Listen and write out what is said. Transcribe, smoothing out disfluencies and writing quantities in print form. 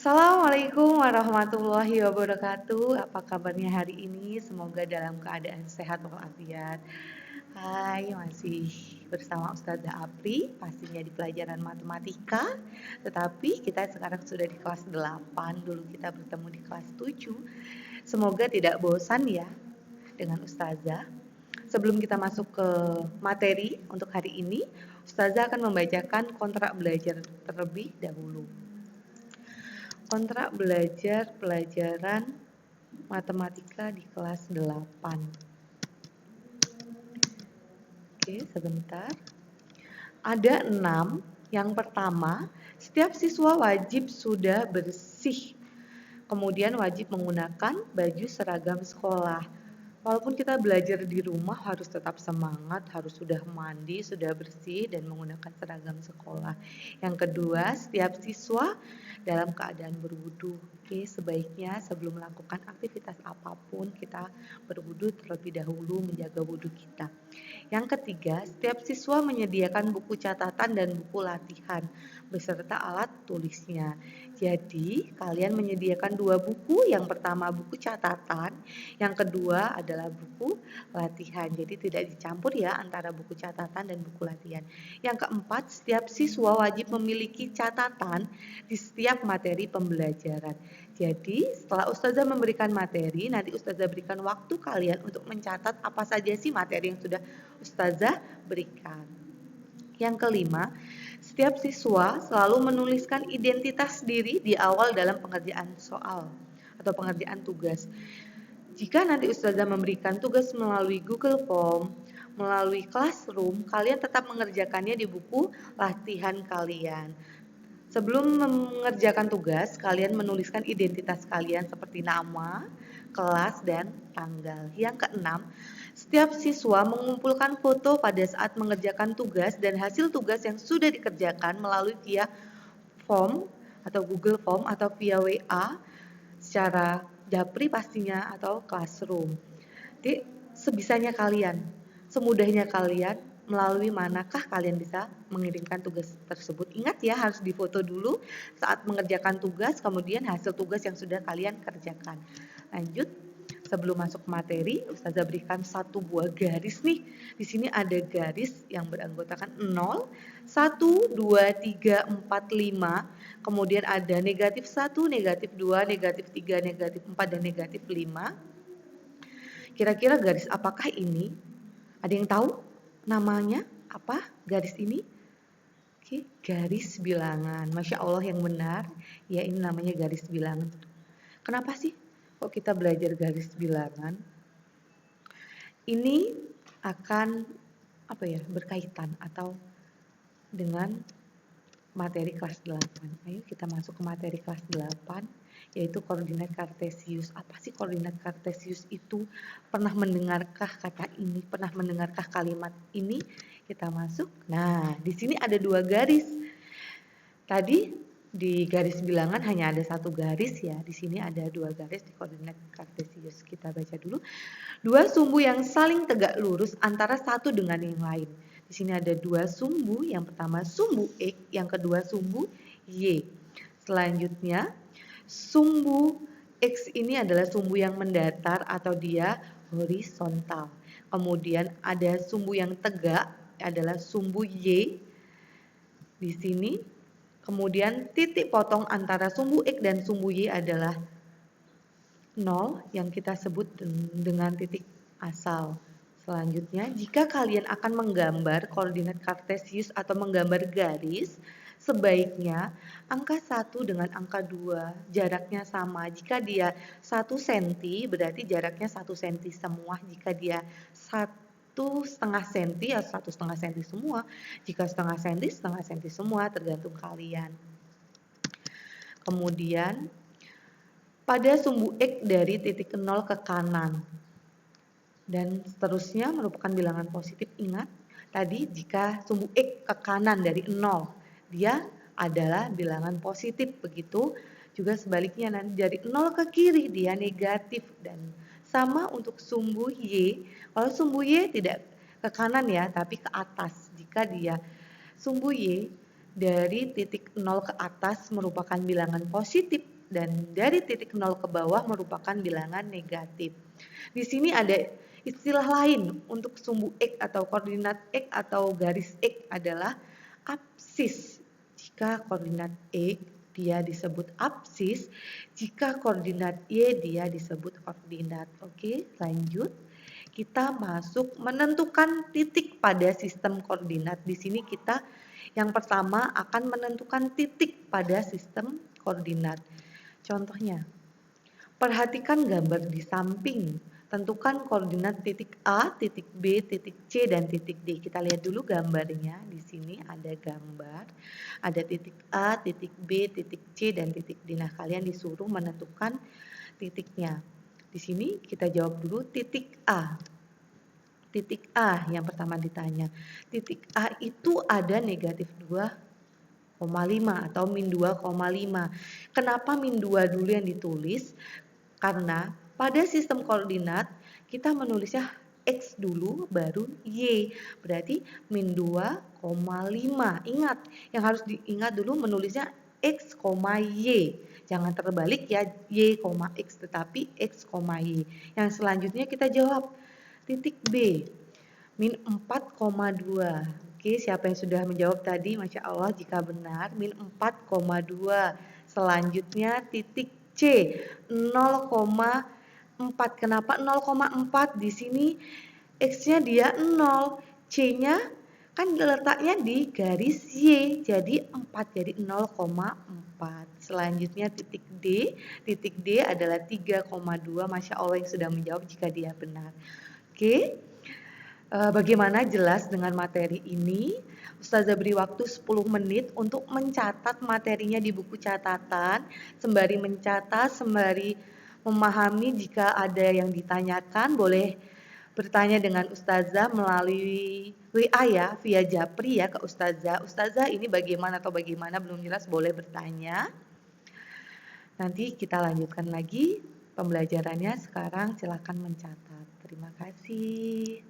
Assalamualaikum warahmatullahi wabarakatuh. Apa kabarnya hari ini? Semoga dalam keadaan sehat walafiat. Hai, masih bersama Ustazah Apri, pastinya di pelajaran matematika. Tetapi kita sekarang sudah di kelas 8, dulu kita bertemu di kelas 7. Semoga tidak bosan ya dengan Ustazah. Sebelum kita masuk ke materi untuk hari ini, Ustazah akan membacakan kontrak belajar terlebih dahulu. Kontrak belajar pelajaran matematika di kelas 8. Oke, sebentar. Ada 6. Yang pertama, setiap siswa wajib sudah bersih. Kemudian wajib menggunakan baju seragam sekolah. Walaupun kita belajar di rumah harus tetap semangat, harus sudah mandi, sudah bersih, dan menggunakan seragam sekolah. Yang kedua, setiap siswa dalam keadaan berwudu. Oke, sebaiknya sebelum melakukan aktivitas apapun kita berwudu terlebih dahulu, menjaga wudu kita. Yang ketiga, setiap siswa menyediakan buku catatan dan buku latihan beserta alat tulisnya. Jadi, kalian menyediakan 2 buku, yang pertama buku catatan, yang kedua adalah buku latihan. Jadi tidak dicampur ya antara buku catatan dan buku latihan. Yang keempat, setiap siswa wajib memiliki catatan di setiap materi pembelajaran. Jadi, setelah Ustazah memberikan materi, nanti Ustazah berikan waktu kalian untuk mencatat apa saja sih materi yang sudah Ustazah berikan. Yang kelima, setiap siswa selalu menuliskan identitas diri di awal dalam pengerjaan soal atau pengerjaan tugas. Jika nanti Ustazah memberikan tugas melalui Google Form, melalui Classroom, kalian tetap mengerjakannya di buku latihan kalian. Sebelum mengerjakan tugas, kalian menuliskan identitas kalian seperti nama, kelas, dan tanggal. Yang keenam, setiap siswa mengumpulkan foto pada saat mengerjakan tugas dan hasil tugas yang sudah dikerjakan melalui via form atau Google Form atau via WA secara Japri pastinya atau Classroom. Jadi sebisanya kalian, semudahnya kalian, melalui manakah kalian bisa mengirimkan tugas tersebut. Ingat ya, harus difoto dulu saat mengerjakan tugas, kemudian hasil tugas yang sudah kalian kerjakan. Lanjut, sebelum masuk materi, Ustazah berikan 1 buah garis nih. Di sini ada garis yang beranggotakan 0, 1, 2, 3, 4, 5. Kemudian ada negatif 1, negatif 2, negatif 3, negatif 4, dan negatif 5. Kira-kira garis apakah ini? Ada yang tahu namanya apa garis ini? Oke, garis bilangan. Masya Allah yang benar. Ya, ini namanya garis bilangan. Kenapa sih kok kita belajar garis bilangan? Ini akan berkaitan atau dengan materi kelas 8. Ayo kita masuk ke materi kelas 8, yaitu koordinat kartesius. Apa sih koordinat kartesius itu? Pernah mendengarkah kata ini? Pernah mendengarkah kalimat ini? Kita masuk. Nah, di sini ada 2 garis. Tadi di garis bilangan hanya ada 1 garis ya. Di sini ada 2 garis di koordinat kartesius. Kita baca dulu. 2 sumbu yang saling tegak lurus antara satu dengan yang lain. Di sini ada 2 sumbu, yang pertama sumbu X, yang kedua sumbu Y. Selanjutnya, sumbu X ini adalah sumbu yang mendatar atau dia horizontal. Kemudian ada sumbu yang tegak adalah sumbu Y di sini. Kemudian titik potong antara sumbu X dan sumbu Y adalah 0 yang kita sebut dengan titik asal. Selanjutnya, jika kalian akan menggambar koordinat kartesius atau menggambar garis, sebaiknya angka 1 dengan angka 2 jaraknya sama. Jika dia 1 cm, berarti jaraknya 1 cm semua. Jika dia 1,5 cm, ya 1,5 cm semua. Jika setengah cm semua, tergantung kalian. Kemudian, pada sumbu X dari titik 0 ke kanan dan seterusnya merupakan bilangan positif. Ingat tadi jika sumbu X ke kanan dari 0 dia adalah bilangan positif, begitu juga sebaliknya nanti dari 0 ke kiri dia negatif. Dan sama untuk sumbu Y. Kalau sumbu Y tidak ke kanan ya, tapi ke atas. Jika dia sumbu Y Dari titik 0 ke atas merupakan bilangan positif dan dari titik 0 ke bawah merupakan bilangan negatif. Di sini ada istilah lain untuk sumbu X atau koordinat X atau garis X adalah apsis. Jika koordinat X dia disebut apsis, jika koordinat Y dia disebut koordinat. Oke, lanjut. Kita masuk menentukan titik pada sistem koordinat. Di sini kita yang pertama akan menentukan titik pada sistem koordinat. Contohnya, perhatikan gambar di samping. Tentukan koordinat titik A, titik B, titik C, dan titik D. Kita lihat dulu gambarnya. Di sini ada gambar, ada titik A, titik B, titik C, dan titik D. Nah, kalian disuruh menentukan titiknya. Di sini kita jawab dulu titik A. Titik A yang pertama ditanya. Titik A itu ada negatif 2,5 atau min 2,5. Kenapa min 2 dulu yang ditulis? Karena pada sistem koordinat kita menulisnya X dulu baru Y. Berarti min 2,5. Ingat, yang harus diingat dulu menulisnya X, Y. Jangan terbalik ya, Y, X, tetapi X, Y. Yang selanjutnya kita jawab titik B, min 4,2. Oke, siapa yang sudah menjawab tadi? Masya Allah, jika benar, min 4,2. Selanjutnya titik C, 0,4. Kenapa 0,4? Di sini X-nya dia 0, C-nya kan letaknya di garis Y, jadi 4, jadi 0,4. Selanjutnya titik D adalah 3,2. Masya Allah yang sudah menjawab jika dia benar. Oke, bagaimana jelas dengan materi ini? Ustazah beri waktu 10 menit untuk mencatat materinya di buku catatan, sembari mencatat, sembari memahami jika ada yang ditanyakan, boleh bertanya dengan Ustazah melalui WA ya, via Japri ya ke Ustazah. Ustazah ini bagaimana atau bagaimana belum jelas boleh bertanya. Nanti kita lanjutkan lagi pembelajarannya, sekarang silakan mencatat. Terima kasih.